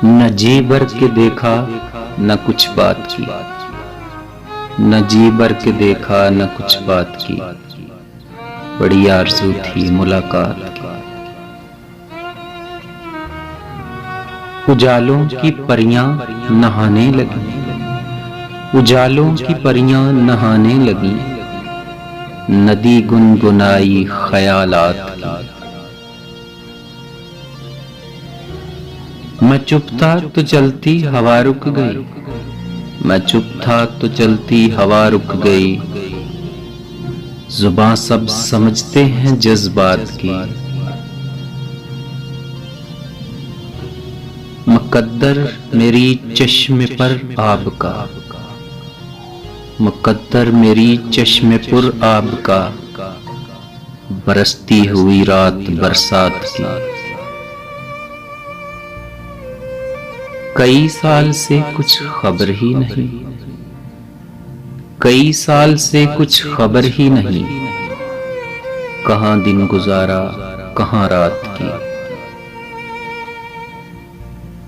न जी भर के देखा न कुछ बात की, न जी भर के देखा न कुछ बात की, बड़ी आरज़ू थी मुलाकात की। उजालों की परियां नहाने लगी, उजालों की परियां नहाने लगी, नदी गुनगुनाई ख्यालात की। मैं चुप था तो चलती हवा रुक गई, मैं चुप था तो चलती हवा रुक गई। जुबां सब समझते हैं जज्बात की, मुकद्दर मेरी चश्मे पर आब का, मुकद्दर मेरी चश्मे पर आब का, बरसती हुई रात बरसात की। कई साल से कुछ खबर ही नहीं, कई साल से कुछ खबर ही नहीं, कहाँ दिन गुजारा कहाँ रात की।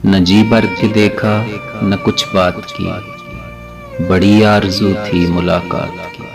न जी भर के देखा न कुछ बात की, बड़ी आरज़ू थी मुलाकात की।